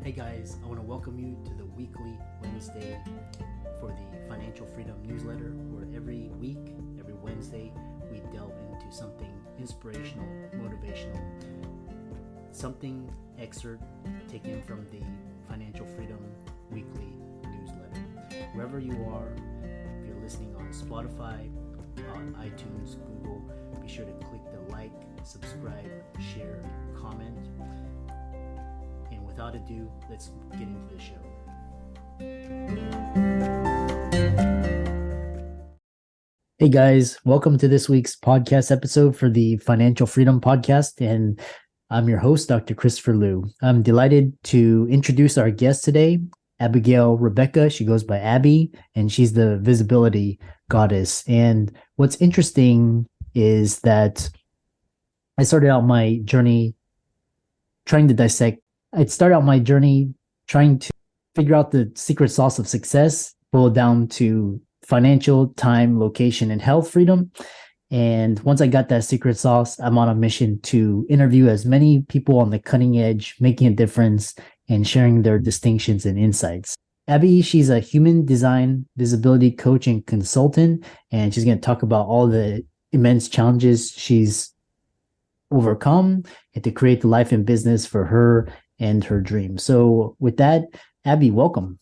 Hey guys, I want to welcome you to the weekly Wednesday for the Financial Freedom newsletter, where every week, every Wednesday, we delve into something inspirational, motivational, something excerpt taken from the Financial Freedom weekly newsletter. Wherever you are, if you're listening on Spotify, on iTunes, Google, be sure to click the like, subscribe, share, comment. And without ado, let's get into the show. Hey guys, welcome to this week's podcast episode for the Financial Freedom Podcast, and I'm your host, Dr. Christopher Liu. I'm delighted to introduce our guest today, Abigail Rebecca. She goes by Abby, and she's the visibility goddess. And what's interesting is that I started out my journey trying to figure out the secret sauce of success, boiled down to financial, time, location, and health freedom. And once I got that secret sauce, I'm on a mission to interview as many people on the cutting edge, making a difference and sharing their distinctions and insights. Abby, she's a human design visibility coach and consultant, and she's going to talk about all the immense challenges she's overcome and to create the life and business for her and her dream. So with that, Abby, welcome.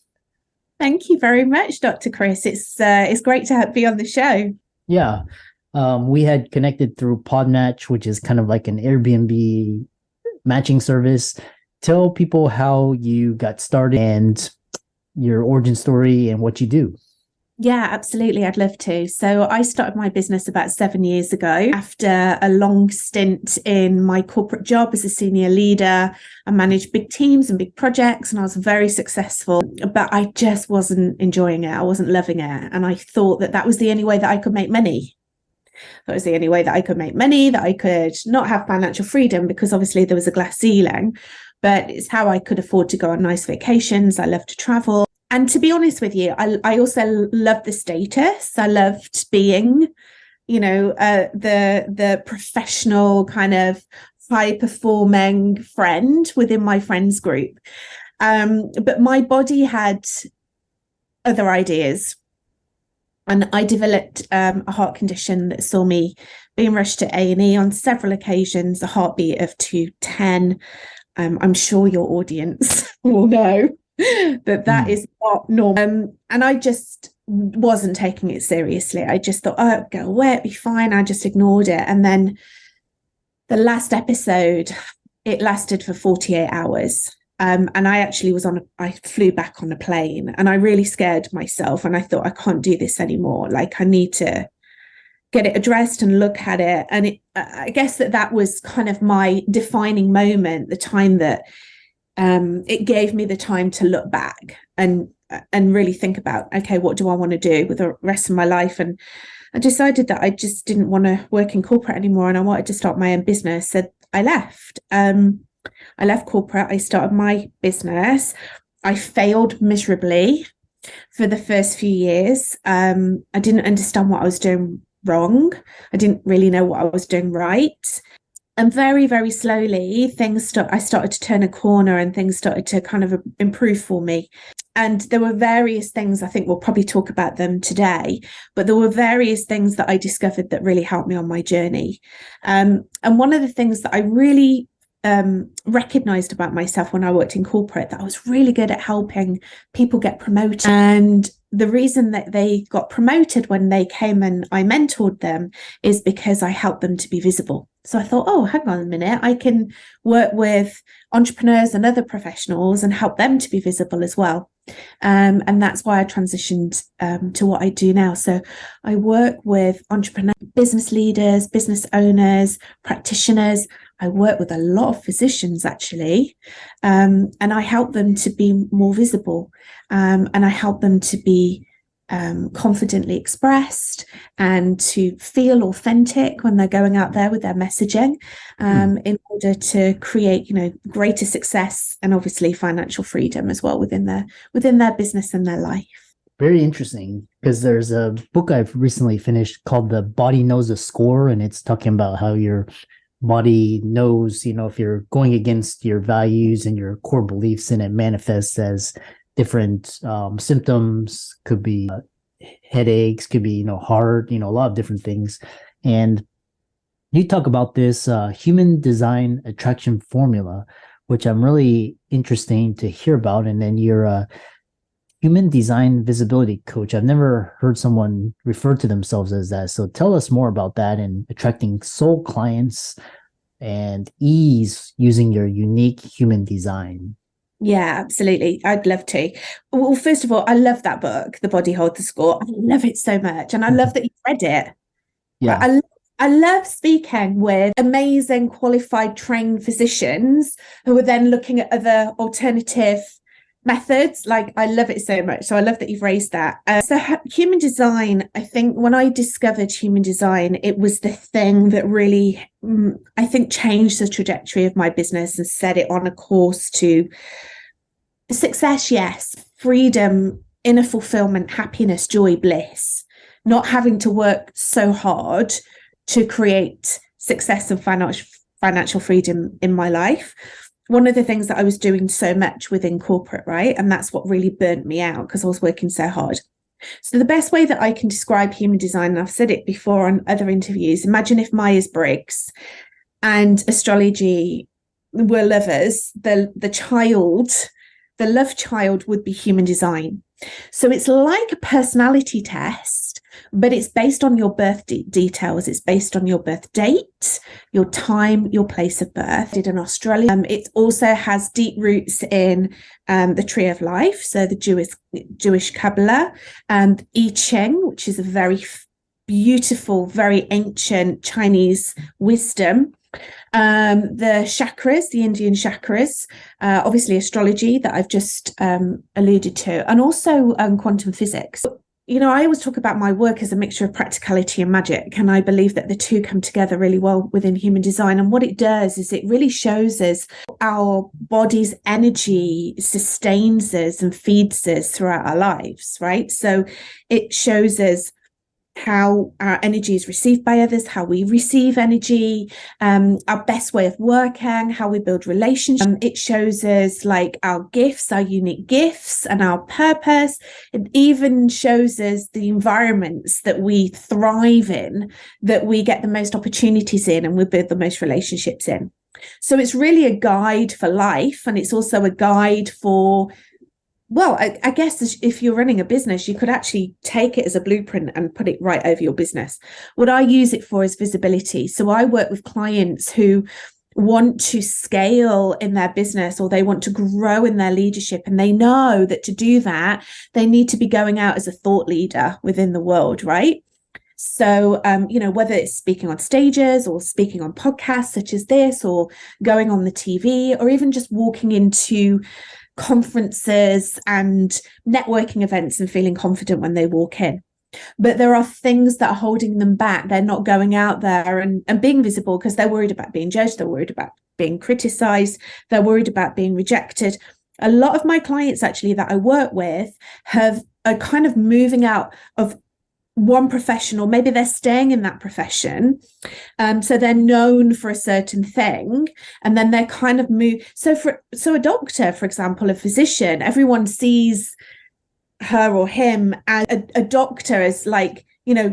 Thank you very much, Dr. Chris. It's great to be on the show. Yeah. We had connected through Podmatch, which is kind of like an Airbnb matching service. Tell people how you got started and your origin story and what you do. Yeah, absolutely. I'd love to. So I started my business about 7 years ago after a long stint in my corporate job as a senior leader. I managed big teams and big projects, and I was very successful, but I just wasn't enjoying it. I wasn't loving it. And I thought that was the only way that I could make money. That was the only way that I could make money, that I could not have financial freedom, because obviously there was a glass ceiling, but it's how I could afford to go on nice vacations. I love to travel. And to be honest with you, I also loved the status. I loved being, the professional kind of high performing friend within my friends group. But my body had other ideas. And I developed a heart condition that saw me being rushed to A&E on several occasions, a heartbeat of 210. I'm sure your audience will know that is not normal. And I just wasn't taking it seriously. I just thought, oh, it'll go away, it'll be fine. I just ignored it. And then the last episode, it lasted for 48 hours. And I flew back on a plane, and I really scared myself. And I thought, I can't do this anymore. Like, I need to get it addressed and look at it. And I guess that was kind of my defining moment, the time that it gave me the time to look back and really think about, okay, what do I want to do with the rest of my life? And I decided that I just didn't want to work in corporate anymore, and I wanted to start my own business. So I left. I left corporate. I started my business. I failed miserably for the first few years. I didn't understand what I was doing wrong. I didn't really know what I was doing right. And very, very slowly, I started to turn a corner, and things started to kind of improve for me. And there were various things, I think we'll probably talk about them today, but there were various things that I discovered that really helped me on my journey. And one of the things that I really recognized about myself when I worked in corporate, that I was really good at helping people get promoted. And the reason that they got promoted when they came and I mentored them is because I helped them to be visible. So I thought, oh, hang on a minute, I can work with entrepreneurs and other professionals and help them to be visible as well. And that's why I transitioned to what I do now. So I work with entrepreneurs, business leaders, business owners, practitioners. I work with a lot of physicians, actually, and I help them to be more visible, and I help them to be confidently expressed and to feel authentic when they're going out there with their messaging, in order to create, greater success and obviously financial freedom as well within their business and their life. Very interesting, because there's a book I've recently finished called The Body Knows the Score, and it's talking about how your body knows, if you're going against your values and your core beliefs, and it manifests as different symptoms. Could be headaches, could be, heart, a lot of different things. And you talk about this human design attraction formula, which I'm really interesting to hear about. And then you're a human design visibility coach. I've never heard someone refer to themselves as that. So tell us more about that and attracting soul clients and ease using your unique human design. Yeah, absolutely. I'd love to. Well, first of all, I love that book, The Body Holds the Score. I love it so much. And I love that you read it. Yeah. I love speaking with amazing, qualified, trained physicians who are then looking at other alternative methods. Like, I love it so much. So I love that you've raised that. So human design, I think when I discovered human design, it was the thing that really, I think, changed the trajectory of my business and set it on a course to success, yes, freedom, inner fulfillment, happiness, joy, bliss, not having to work so hard to create success and financial freedom in my life. One of the things that I was doing so much within corporate, right? And that's what really burnt me out because I was working so hard. So the best way that I can describe human design, and I've said it before on other interviews, imagine if Myers-Briggs and astrology were lovers, the love child would be human design. So it's like a personality test, but it's based on your birth details. It's based on your birth date, your time, your place of birth. Did in Australia. It also has deep roots in the Tree of Life, so the Jewish Kabbalah, and I Ching, which is a very beautiful, very ancient Chinese wisdom. The chakras, the Indian chakras, obviously astrology that I've just alluded to, and also quantum physics. I always talk about my work as a mixture of practicality and magic, and I believe that the two come together really well within human design. And what it does is it really shows us our body's energy sustains us and feeds us throughout our lives, right? So it shows us how our energy is received by others, how we receive energy, our best way of working, how we build relationships. It shows us like our gifts, our unique gifts, and our purpose. It even shows us the environments that we thrive in, that we get the most opportunities in, and we build the most relationships in. So it's really a guide for life, and it's also a guide for, well, I guess if you're running a business, you could actually take it as a blueprint and put it right over your business. What I use it for is visibility. So I work with clients who want to scale in their business, or they want to grow in their leadership. And they know that to do that, they need to be going out as a thought leader within the world, right? So, whether it's speaking on stages or speaking on podcasts such as this, or going on the TV, or even just walking into conferences and networking events and feeling confident when they walk in. But there are things that are holding them back. They're not going out there and being visible because they're worried about being judged. They're worried about being criticized. They're worried about being rejected. A lot of my clients actually that I work with are kind of moving out of one profession, or maybe they're staying in that profession. So they're known for a certain thing, and then they're kind of move. So a doctor, for example, a physician, everyone sees her or him as a doctor as like,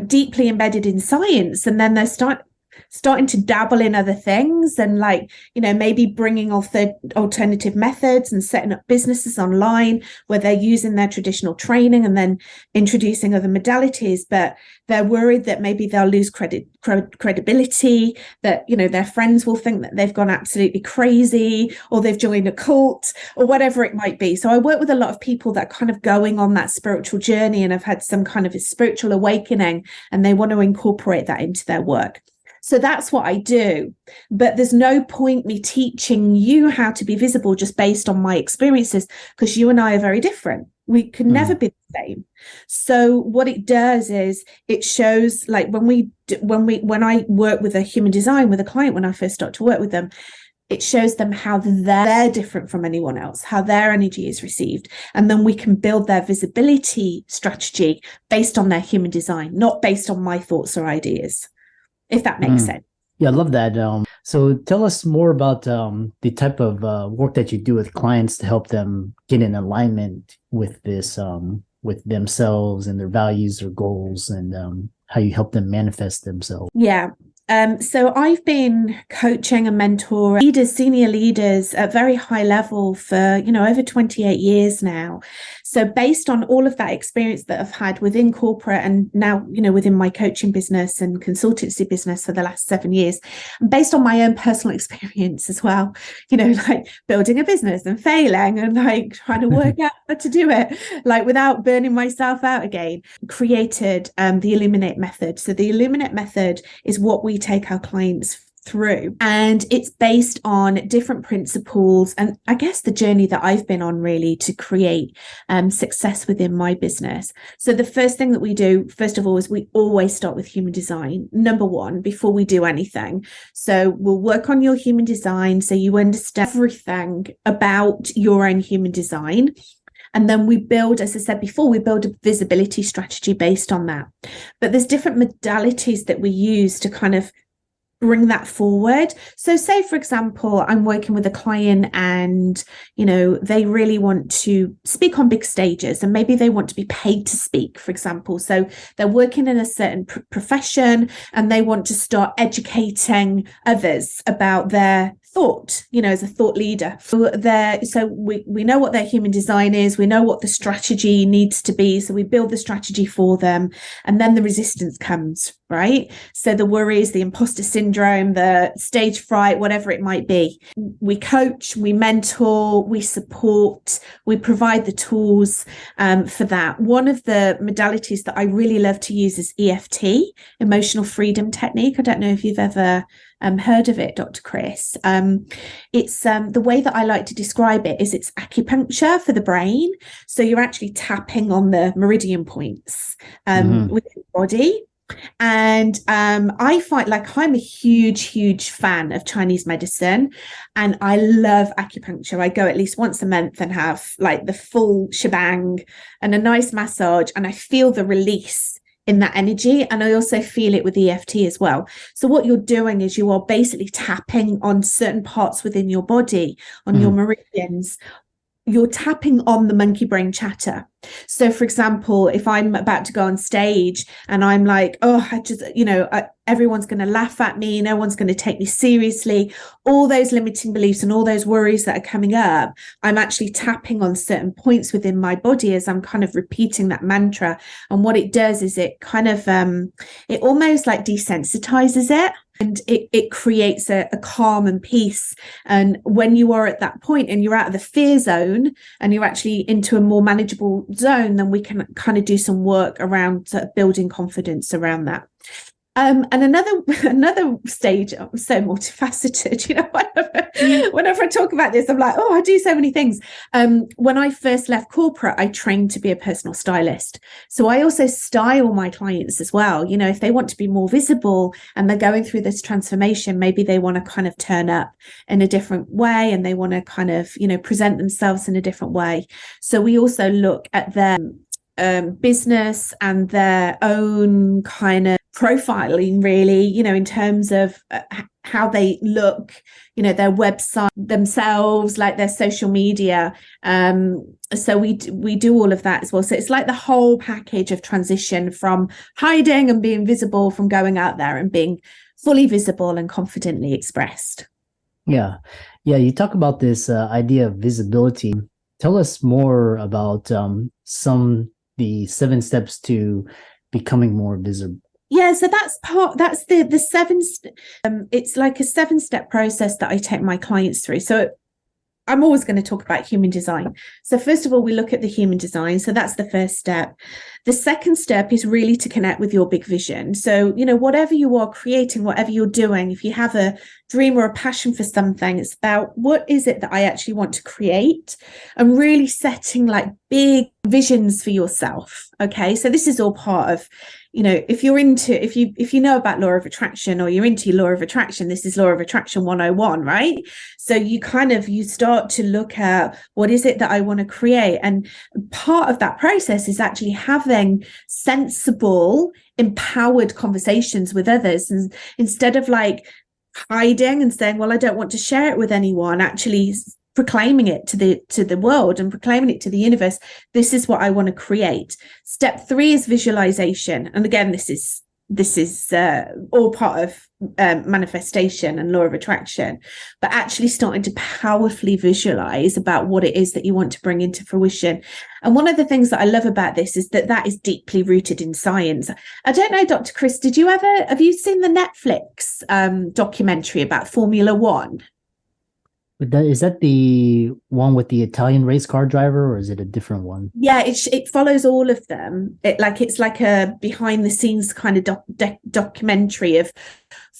deeply embedded in science. And then they're starting to dabble in other things, and like, maybe bringing alternative methods and setting up businesses online where they're using their traditional training and then introducing other modalities. But they're worried that maybe they'll lose credibility, that, their friends will think that they've gone absolutely crazy, or they've joined a cult, or whatever it might be. So I work with a lot of people that are kind of going on that spiritual journey and have had some kind of a spiritual awakening, and they want to incorporate that into their work. So that's what I do. But there's no point me teaching you how to be visible just based on my experiences, because you and I are very different. We could never be the same. So what it does is it shows, like when I work with a human design with a client, when I first start to work with them, it shows them how they're different from anyone else, how their energy is received. And then we can build their visibility strategy based on their human design, not based on my thoughts or ideas. If that makes sense. Yeah, I love that. So tell us more about the type of work that you do with clients to help them get in alignment with this, with themselves and their values or goals, and how you help them manifest themselves. Yeah. So I've been coaching and mentoring leaders, senior leaders at very high level for, over 28 years now. So based on all of that experience that I've had within corporate and now, within my coaching business and consultancy business for the last 7 years, and based on my own personal experience as well, like building a business and failing and like trying to work out how to do it, like without burning myself out again, created the Illuminate method. So the Illuminate method is what we take our clients through, and it's based on different principles and I guess the journey that I've been on really to create success within my business. So the first thing that we do, first of all, is we always start with human design, number one, before we do anything. So we'll work on your human design so you understand everything about your own human design. And then we build, as I said before, we build a visibility strategy based on that. But there's different modalities that we use to kind of bring that forward. So say, for example, I'm working with a client and, they really want to speak on big stages and maybe they want to be paid to speak, for example. So they're working in a certain profession and they want to start educating others about their thought, as a thought leader. So we know what their human design is. We know what the strategy needs to be. So we build the strategy for them. And then the resistance comes, right? So the worries, the imposter syndrome, the stage fright, whatever it might be. We coach, we mentor, we support, we provide the tools for that. One of the modalities that I really love to use is EFT, emotional freedom technique. I don't know if you've ever heard of it, Dr. Chris. It's the way that I like to describe it is it's acupuncture for the brain. So you're actually tapping on the meridian points within the body. And I find like I'm a huge fan of Chinese medicine and I love acupuncture. I go at least once a month and have like the full shebang and a nice massage, and I feel the release in that energy. And I also feel it with EFT as well. So what you're doing is you are basically tapping on certain parts within your body, on your meridians. You're tapping on the monkey brain chatter. So for example, if I'm about to go on stage and I'm like, oh, I just, everyone's going to laugh at me. No one's going to take me seriously. All those limiting beliefs and all those worries that are coming up, I'm actually tapping on certain points within my body as I'm kind of repeating that mantra. And what it does is it kind of, it almost like desensitizes it. And it creates a calm and peace. And when you are at that point and you're out of the fear zone and you're actually into a more manageable zone, then we can kind of do some work around building confidence around that. And another stage, I'm so multifaceted, whenever I talk about this, I'm like, oh, I do so many things. When I first left corporate, I trained to be a personal stylist. So I also style my clients as well. If they want to be more visible and they're going through this transformation, maybe they want to kind of turn up in a different way and they want to kind of, present themselves in a different way. So we also look at their business and their own kind of profiling really, in terms of how they look, their website themselves, like their social media. So we do all of that as well. So it's like the whole package of transition from hiding and being visible, from going out there and being fully visible and confidently expressed. Yeah. You talk about this idea of visibility. Tell us more about the 7 steps to becoming more visible. Yeah, so that's the 7. It's like a 7-step process that I take my clients through. So I'm always going to talk about human design. So first of all, we look at the human design. So that's the first step. The second step is really to connect with your big vision. So, whatever you are creating, whatever you're doing, if you have a dream or a passion for something, it's about what is it that I actually want to create, and really setting like big visions for yourself. Okay. So this is all part of, if you know about law of attraction or you're into law of attraction, this is law of attraction 101, right? So you start to look at what is it that I want to create. And part of that process is actually having sensible, empowered conversations with others. And instead of like hiding and saying, well, I don't want to share it with anyone, actually proclaiming it to the world and proclaiming it to the universe. This is what I want to create. Step 3 is visualization. And again, this is all part of manifestation and law of attraction, but actually starting to powerfully visualize about what it is that you want to bring into fruition. And one of the things that I love about this is that is deeply rooted in science. I don't know, Dr. Chris, have you seen the Netflix documentary about Formula One? Is that the one with the Italian race car driver, or is it a different one? Yeah, it follows all of them. It's like a behind the scenes kind of documentary of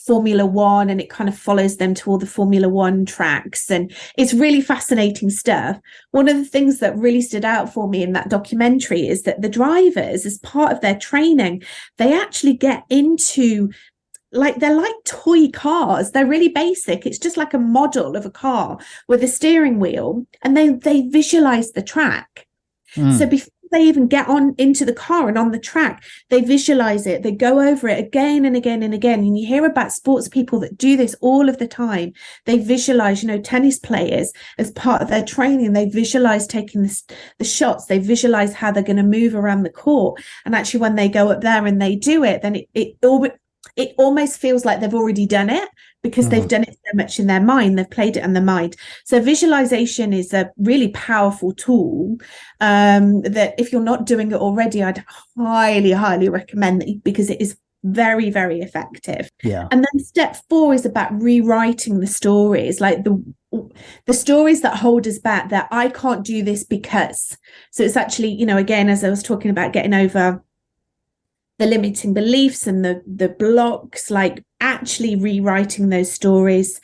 Formula One, and it kind of follows them to all the Formula One tracks, and it's really fascinating stuff. One of the things that really stood out for me in that documentary is that the drivers, as part of their training, they actually get into, like, they're like toy cars. They're really basic. It's just like a model of a car with a steering wheel, and they visualize the track. So before they even get on into the car and on the track, they visualize it. They go over it again and again and again. And you hear about sports people that do this all of the time. They visualize, tennis players, as part of their training, they visualize taking the shots. They visualize how they're going to move around the court. And actually, when they go up there and they do it, then it almost feels like they've already done it, because they've done it so much in their mind. They've played it in their mind. So visualization is a really powerful tool that, if you're not doing it already, I'd highly, highly recommend it, because it is very, very effective. Yeah. And then step 4 is about rewriting the stories, like the stories that hold us back, that I can't do this because. So it's actually, again, as I was talking about, getting over the limiting beliefs and the blocks, like actually rewriting those stories.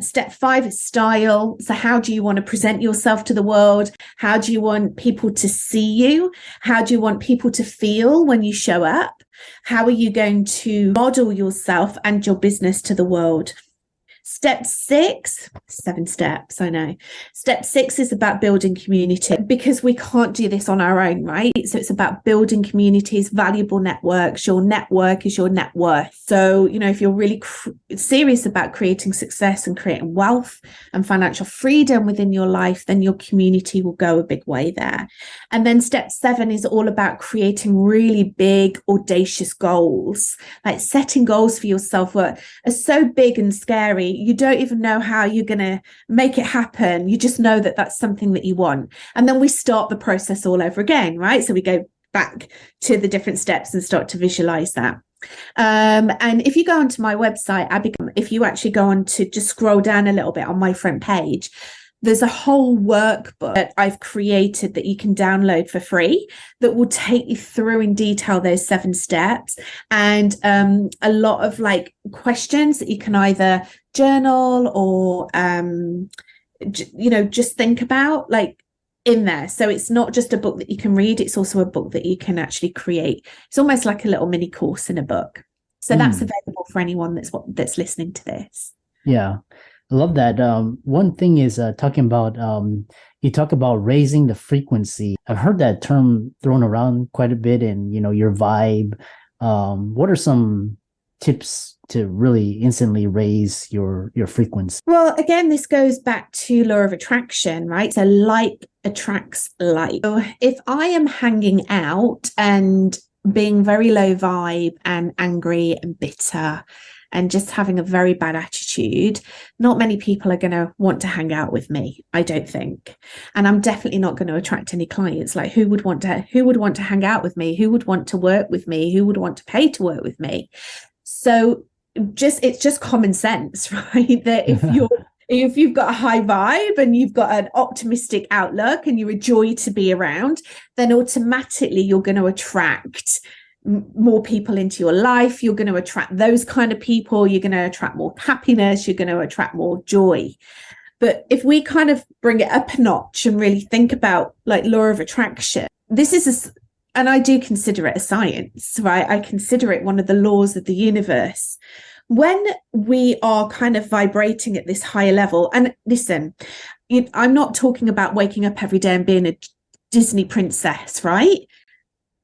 Step 5 is style. So how do you want to present yourself to the world? How do you want people to see you? How do you want people to feel when you show up? How are you going to model yourself and your business to the world? Step 6, 7 steps, I know. Step 6 is about building community, because we can't do this on our own, right? So it's about building communities, valuable networks. Your network is your net worth. So, if you're really serious about creating success and creating wealth and financial freedom within your life, then your community will go a big way there. And then step 7 is all about creating really big, audacious goals, like setting goals for yourself that are so big and scary, you don't even know how you're going to make it happen. You just know that that's something that you want. And then we start the process all over again, right? So we go back to the different steps and start to visualize that. And if you go onto my website, if you actually go on to just scroll down a little bit on my front page, there's a whole workbook that I've created that you can download for free that will take you through in detail those 7 steps, and a lot of like questions that you can either journal or just think about, like, in there. So it's not just a book that you can read, it's also a book that you can actually create. It's almost like a little mini course in a book. So that's available for anyone that's listening to this. Yeah, I love that. One thing is talking about, you talk about raising the frequency. I've heard that term thrown around quite a bit in, your vibe. What are some tips to really instantly raise your frequency? Well, again, this goes back to law of attraction, right? So like attracts like. So if I am hanging out and being very low vibe and angry and bitter and just having a very bad attitude, not many people are going to want to hang out with me, I don't think. And I'm definitely not going to attract any clients. Like, who would want to hang out with me? Who would want to work with me? Who would want to pay to work with me? So it's just common sense, right? That if you've got a high vibe and you've got an optimistic outlook and you're a joy to be around, then automatically you're going to attract more people into your life. You're going to attract those kind of people. You're going to attract more happiness. You're going to attract more joy. But if we kind of bring it up a notch and really think about like law of attraction, and I do consider it a science, right? I consider it one of the laws of the universe. When we are kind of vibrating at this higher level, and listen, I'm not talking about waking up every day and being a Disney princess, right?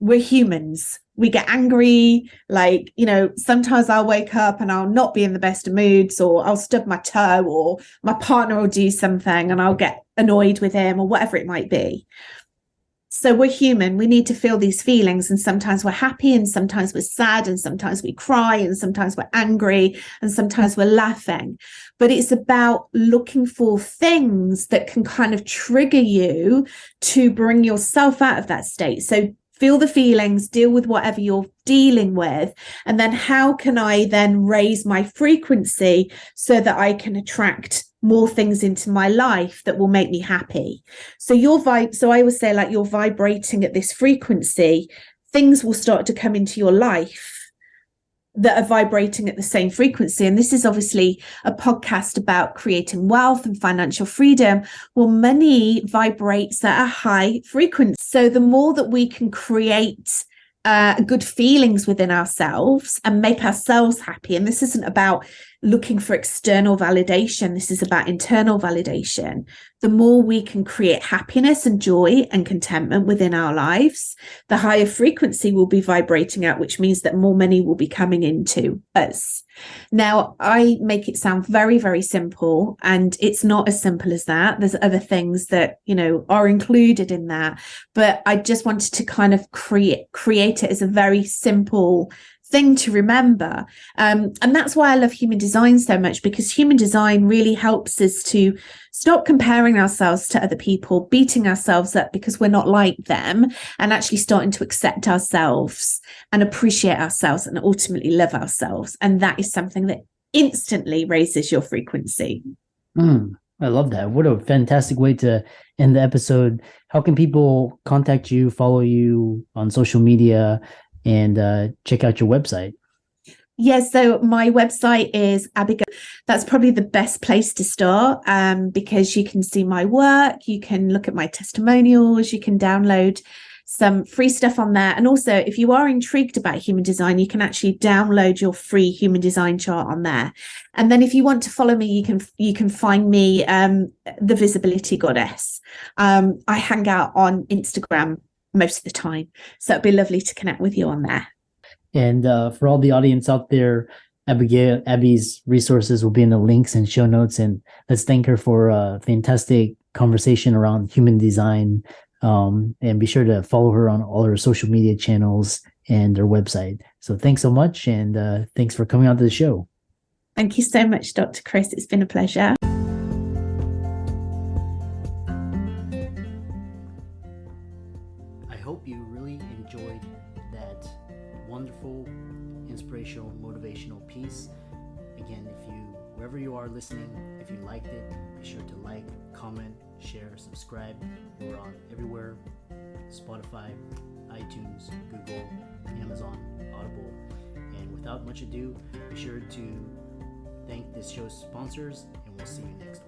We're humans. we get angry. Like, you know, sometimes I'll wake up and I'll not be in the best of moods, or I'll stub my toe, or my partner will do something and I'll get annoyed with him, or whatever it might be. So we're human. We need to feel these feelings. And sometimes we're happy, and sometimes we're sad, and sometimes we cry, and sometimes we're angry, and sometimes we're laughing. But it's about looking for things that can kind of trigger you to bring yourself out of that state. So feel the feelings, deal with whatever you're dealing with. And then how can I then raise my frequency so that I can attract more things into my life that will make me happy? So so I always say, like, you're vibrating at this frequency, things will start to come into your life that are vibrating at the same frequency. And this is obviously a podcast about creating wealth and financial freedom. Well, money vibrates at a high frequency. So the more that we can create good feelings within ourselves and make ourselves happy, and this isn't about looking for external validation, this is about internal validation. The more we can create happiness and joy and contentment within our lives, the higher frequency will be vibrating out, which means that more money will be coming into us. Now, I make it sound very, very simple, and it's not as simple as that. There's other things that, you know, are included in that, but I just wanted to kind of create it as a very simple thing to remember. And that's why I love human design so much, because human design really helps us to stop comparing ourselves to other people, beating ourselves up because we're not like them, and actually starting to accept ourselves and appreciate ourselves and ultimately love ourselves. And that is something that instantly raises your frequency. I love that. What a fantastic way to end the episode. How can people contact you, follow you on social media, and check out your website? Yes, so my website is Abigail. That's probably the best place to start, because you can see my work, you can look at my testimonials, you can download some free stuff on there. And also, if you are intrigued about human design, you can actually download your free human design chart on there. And then if you want to follow me, you can find me, the Visibility Goddess. I hang out on Instagram most of the time, so it'd be lovely to connect with you on there. And for all the audience out there, Abby's resources will be in the links and show notes. And let's thank her for a fantastic conversation around human design. And be sure to follow her on all her social media channels and her website. So thanks so much, and thanks for coming on to the show. Thank you so much, Dr. Chris. It's been a pleasure. I hope you really enjoyed that wonderful, inspirational, motivational piece. Again, wherever you are listening, if you liked it, be sure to like, comment, share, subscribe. We're on everywhere: Spotify, iTunes, Google, Amazon, Audible. And without much ado, be sure to thank this show's sponsors, and we'll see you next week.